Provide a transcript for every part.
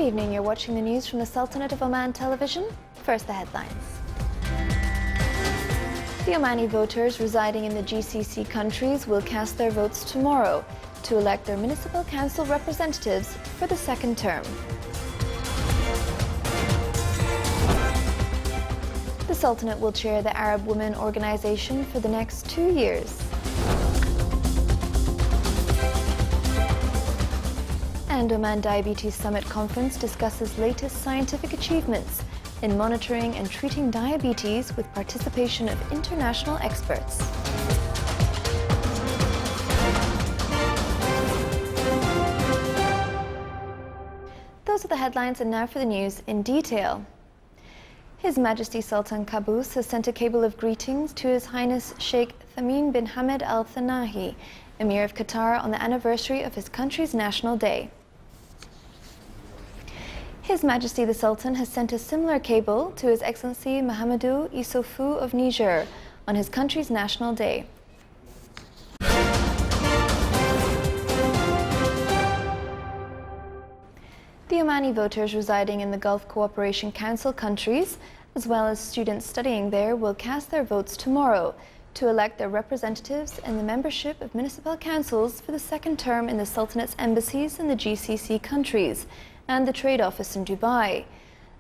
evening, you're watching the news from the Sultanate of Oman television. First, the headlines. The Omani voters residing in the GCC countries will cast their votes tomorrow to elect their municipal council representatives for the second term. The Sultanate will chair the Arab Women Organization for the next 2 years. And Oman Diabetes Summit Conference discusses latest scientific achievements in monitoring and treating diabetes with participation of international experts. Those are the headlines, and now for the news in detail. His Majesty Sultan Qaboos has sent a cable of greetings to His Highness Sheikh Tamim bin Hamad Al Thani, Emir of Qatar, on the anniversary of his country's National Day. His Majesty the Sultan has sent a similar cable to His Excellency Mahamadou Issoufou of Niger on his country's National Day. The Omani voters residing in the Gulf Cooperation Council countries, as well as students studying there, will cast their votes tomorrow to elect their representatives in the membership of municipal councils for the second term in the Sultanate's embassies in the GCC countries and the Trade Office in Dubai.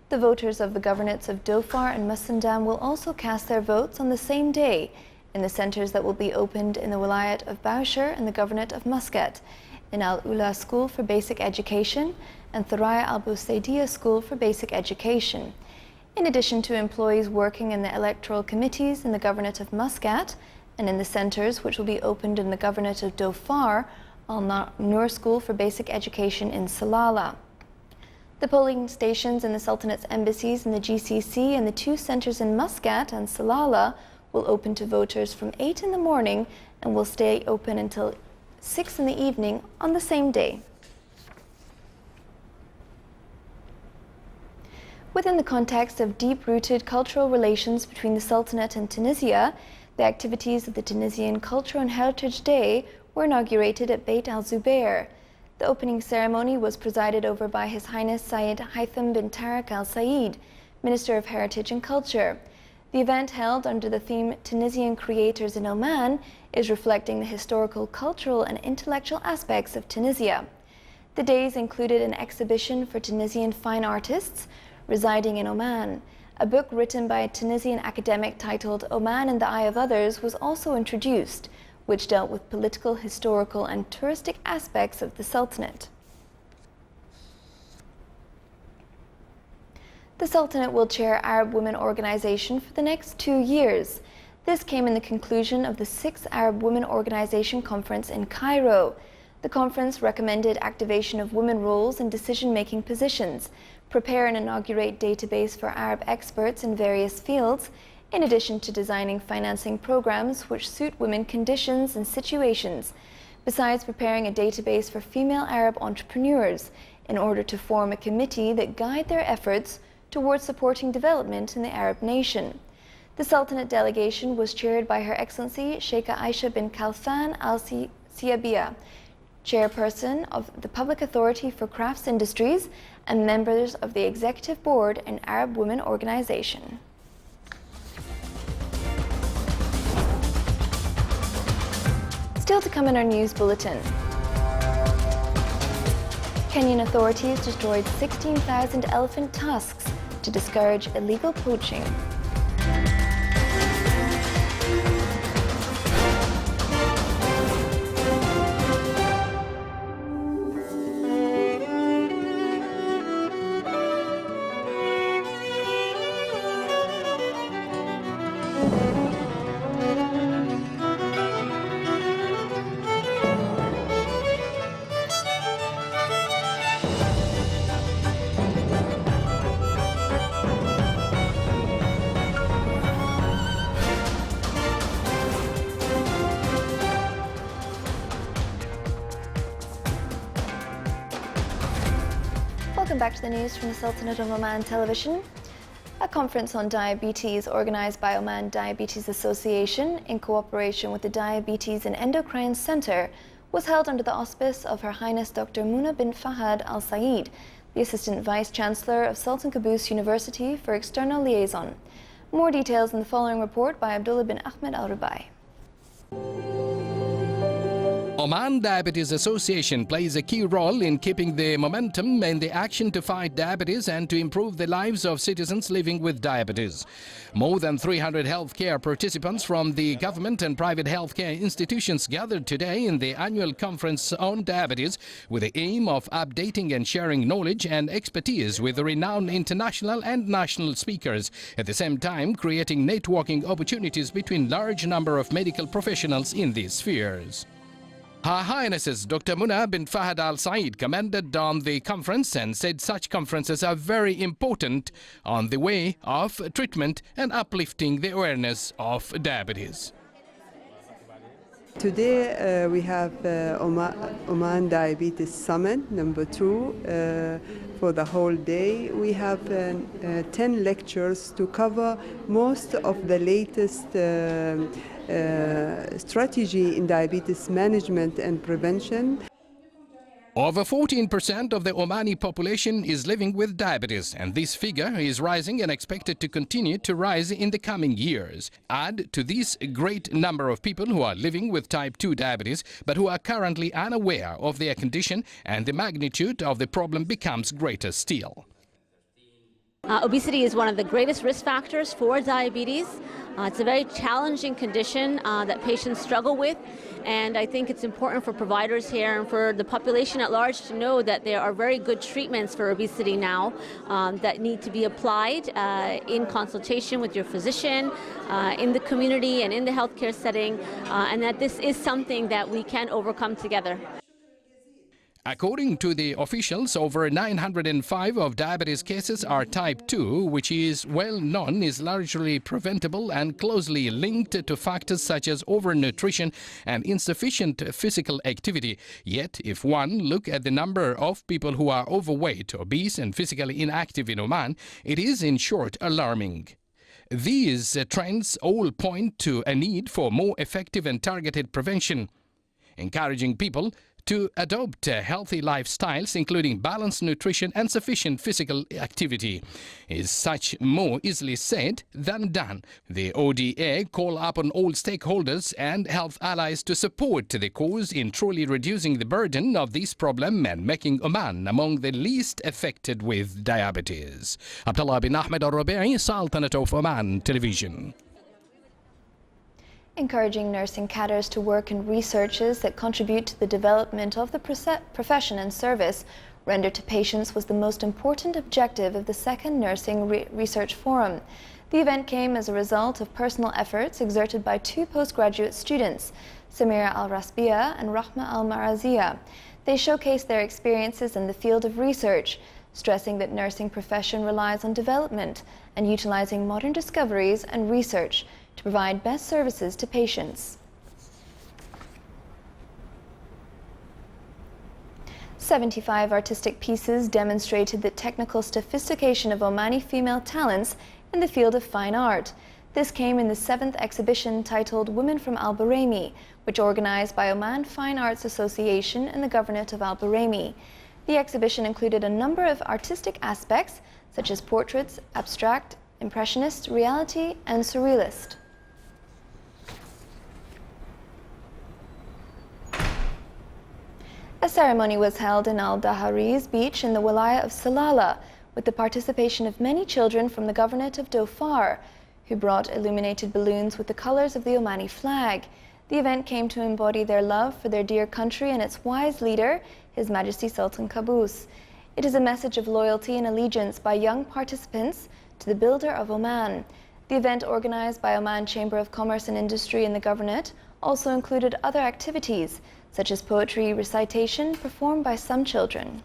The voters of the governorates of Dhofar and Musandam will also cast their votes on the same day in the centres that will be opened in the Wilayat of Baushir and the Governorate of Muscat, in Al-Ula School for Basic Education and Thuraya Al-Busaydiya School for Basic Education. In addition to employees working in the electoral committees in the Governorate of Muscat and in the centres which will be opened in the Governorate of Dhofar, Al-Nur School for Basic Education in Salalah. The polling stations in the Sultanate's embassies in the GCC and the 2 centres in Muscat and Salalah will open to voters from 8 in the morning and will stay open until 6 in the evening on the same day. Within the context of deep-rooted cultural relations between the Sultanate and Tunisia, the activities of the Tunisian Culture and Heritage Day were inaugurated at Beit al-Zubair. The opening ceremony was presided over by His Highness Syed Haitham bin Tariq Al Said, Minister of Heritage and Culture. The event, held under the theme Tunisian Creators in Oman, is reflecting the historical, cultural and intellectual aspects of Tunisia. The days included an exhibition for Tunisian fine artists residing in Oman. A book written by a Tunisian academic titled Oman in the Eye of Others was also introduced, which dealt with political, historical and touristic aspects of the Sultanate. The Sultanate will chair Arab Women Organization for the next 2 years. This came in the conclusion of the 6th Arab Women Organization Conference in Cairo. The conference recommended activation of women roles in decision-making positions, prepare and inaugurate database for Arab experts in various fields, in addition to designing financing programs which suit women conditions and situations, besides preparing a database for female Arab entrepreneurs in order to form a committee that guide their efforts towards supporting development in the Arab nation. The Sultanate delegation was chaired by Her Excellency Sheikha Aisha bin Khalfan Al Siabiya, Chairperson of the Public Authority for Crafts Industries and members of the Executive Board and Arab Women Organization. Still to come in our news bulletin. Kenyan authorities destroyed 16,000 elephant tusks to discourage illegal poaching. Welcome back to the news from the Sultanate of Oman television. A conference on diabetes organized by Oman Diabetes Association in cooperation with the Diabetes and Endocrine Center was held under the auspice of Her Highness Dr. Muna bin Fahad Al Said, the Assistant Vice-Chancellor of Sultan Qaboos University for External Liaison. More details in the following report by Abdullah bin Ahmed Al-Rubai. Oman Diabetes Association plays a key role in keeping the momentum in the action to fight diabetes and to improve the lives of citizens living with diabetes. More than 300 healthcare participants from the government and private healthcare institutions gathered today in the annual conference on diabetes with the aim of updating and sharing knowledge and expertise with renowned international and national speakers, at the same time creating networking opportunities between large number of medical professionals in these spheres. Her Highnesses Dr. Muna bin Fahad Al Saeed commented on the conference and said such conferences are very important on the way of treatment and uplifting the awareness of diabetes. Today we have Oman Diabetes Summit number 2 for the whole day. We have 10 lectures to cover most of the latest strategy in diabetes management and prevention. Over 14% of the Omani population is living with diabetes, and this figure is rising and expected to continue to rise in the coming years. Add to this a great number of people who are living with type 2 diabetes but who are currently unaware of their condition, and the magnitude of the problem becomes greater still. Obesity is one of the greatest risk factors for diabetes. It's a very challenging condition that patients struggle with, and I think it's important for providers here and for the population at large to know that there are very good treatments for obesity now that need to be applied in consultation with your physician, in the community and in the healthcare setting, and that this is something that we can overcome together. According to the officials, over 905 of diabetes cases are type 2, which is well known is largely preventable and closely linked to factors such as overnutrition and insufficient physical activity. Yet, if one look at the number of people who are overweight, obese and physically inactive in Oman, it is in short alarming. These trends all point to a need for more effective and targeted prevention, encouraging people to adopt healthy lifestyles, including balanced nutrition and sufficient physical activity. Is such more easily said than done. The ODA call upon all stakeholders and health allies to support the cause in truly reducing the burden of this problem and making Oman among the least affected with diabetes. Abdullah bin Ahmed Al-Rubai, Sultanate of Oman Television. Encouraging nursing cadres to work in researches that contribute to the development of the profession and service rendered to patients was the most important objective of the second Nursing Research Forum. The event came as a result of personal efforts exerted by 2 postgraduate students, Samira Al-Rasbiya and Rahma Al-Marazia. They showcased their experiences in the field of research, stressing that nursing profession relies on development and utilizing modern discoveries and research to provide best services to patients. 75 artistic pieces demonstrated the technical sophistication of Omani female talents in the field of fine art. This came in the 7th exhibition titled Women from Al Buraimi, which organized by Oman Fine Arts Association and the Governorate of Al Buraimi. The exhibition included a number of artistic aspects such as portraits, abstract, impressionist, reality, and surrealist. A ceremony was held in Al-Dahariz beach in the Wilaya of Salalah with the participation of many children from the Governorate of Dhofar, who brought illuminated balloons with the colors of the Omani flag. The event came to embody their love for their dear country and its wise leader, His Majesty Sultan Qaboos. It is a message of loyalty and allegiance by young participants to the builder of Oman. The event, organized by Oman Chamber of Commerce and Industry in the Governorate, also included other activities, such as poetry recitation performed by some children.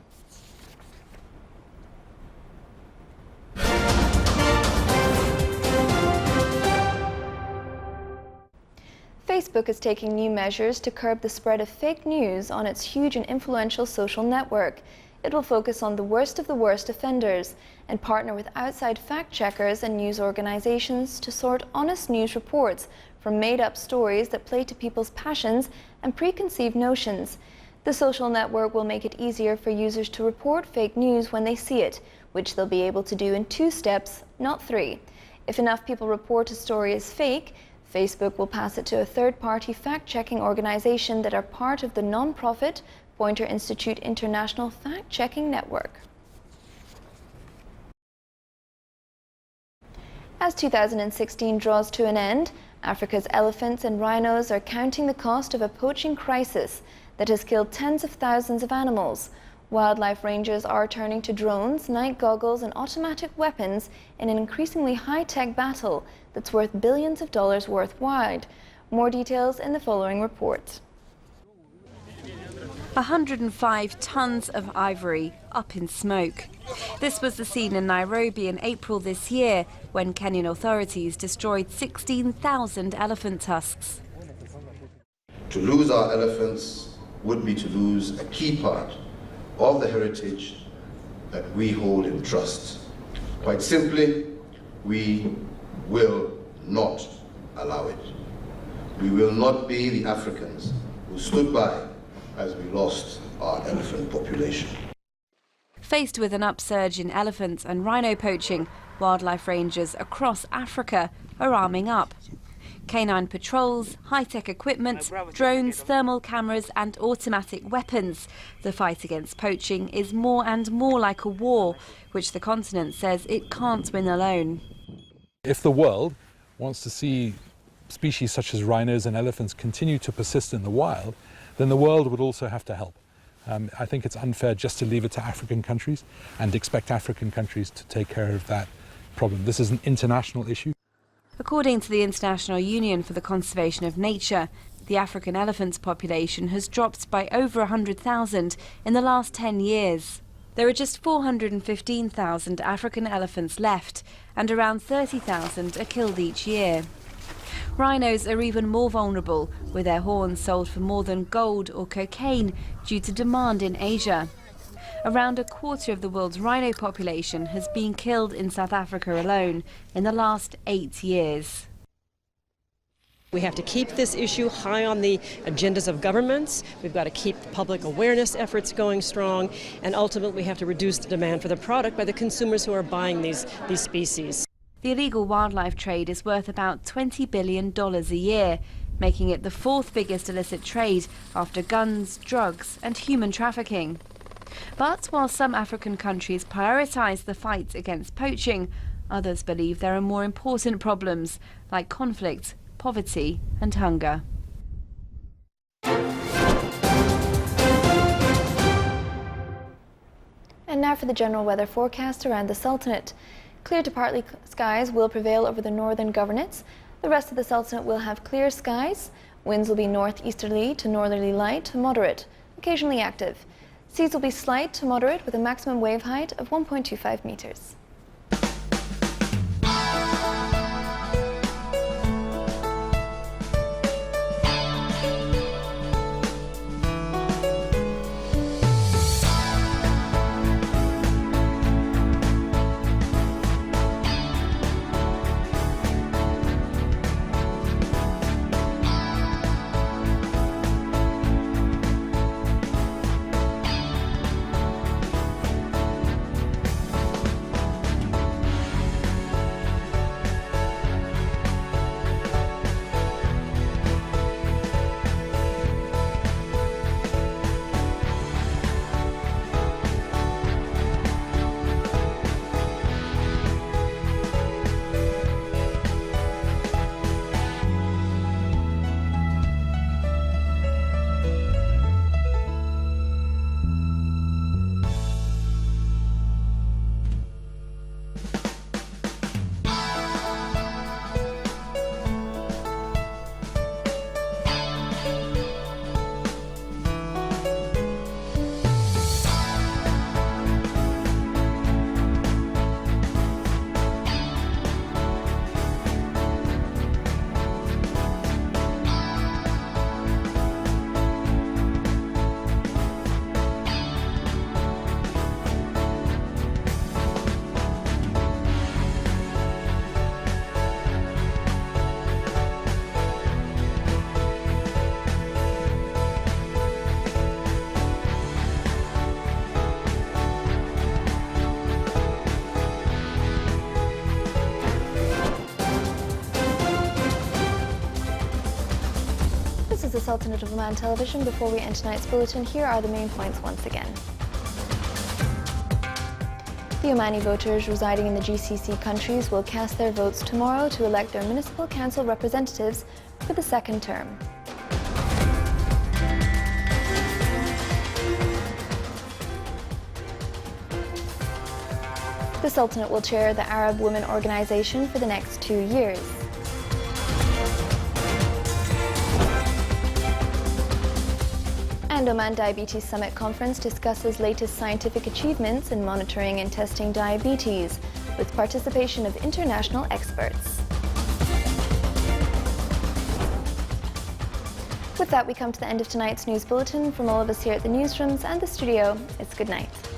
Facebook is taking new measures to curb the spread of fake news on its huge and influential social network. It will focus on the worst of the worst offenders and partner with outside fact-checkers and news organizations to sort honest news reports from made-up stories that play to people's passions and preconceived notions. The The social network will make it easier for users to report fake news when they see it, which they'll be able to do in 2 steps, not 3. If enough people report a story as fake, Facebook will pass it to a third-party fact-checking organization that are part of the non-profit Poynter Institute International Fact-Checking Network. As 2016 draws to an end, Africa's elephants and rhinos are counting the cost of a poaching crisis that has killed tens of thousands of animals. Wildlife rangers are turning to drones, night goggles and automatic weapons in an increasingly high-tech battle that's worth billions of dollars worldwide. More details in the following report. 105 tons of ivory up in smoke. This was the scene in Nairobi in April this year when Kenyan authorities destroyed 16,000 elephant tusks. To lose our elephants would be to lose a key part of the heritage that we hold in trust. Quite simply, we will not allow it. We will not be the Africans who stood by as we lost our elephant population. Faced with an upsurge in elephant and rhino poaching, wildlife rangers across Africa are arming up. Canine patrols, high-tech equipment, drones, thermal cameras and automatic weapons. The fight against poaching is more and more like a war, which the continent says it can't win alone. If the world wants to see species such as rhinos and elephants continue to persist in the wild, then the world would also have to help. I think it's unfair just to leave it to African countries and expect African countries to take care of that problem. This is an international issue. According to the International Union for the Conservation of Nature, the African elephant population has dropped by over 100,000 in the last 10 years. There are just 415,000 African elephants left, and around 30,000 are killed each year. Rhinos are even more vulnerable, with their horns sold for more than gold or cocaine due to demand in Asia. Around a quarter of the world's rhino population has been killed in South Africa alone in the last 8 years. We have to keep this issue high on the agendas of governments. We've got to keep public awareness efforts going strong, and ultimately we have to reduce the demand for the product by the consumers who are buying these species. The illegal wildlife trade is worth about $20 billion a year, making it the 4th biggest illicit trade after guns, drugs and human trafficking. But while some African countries prioritise the fight against poaching, others believe there are more important problems like conflict, poverty and hunger. And now for the general weather forecast around the Sultanate. Clear to partly skies will prevail over the northern governorates. The rest of the Sultanate will have clear skies. Winds will be northeasterly to northerly light to moderate, occasionally active. Seas will be slight to moderate with a maximum wave height of 1.25 meters. is the Sultanate of Oman Television. Before we end tonight's bulletin, here are the main points once again. The Omani voters residing in the GCC countries will cast their votes tomorrow to elect their municipal council representatives for the second term. The Sultanate will chair the Arab Women Organization for the next 2 years. And Oman Diabetes Summit Conference discusses latest scientific achievements in monitoring and testing diabetes, with participation of international experts. With that, we come to the end of tonight's news bulletin. From all of us here at the newsrooms and the studio, it's good night.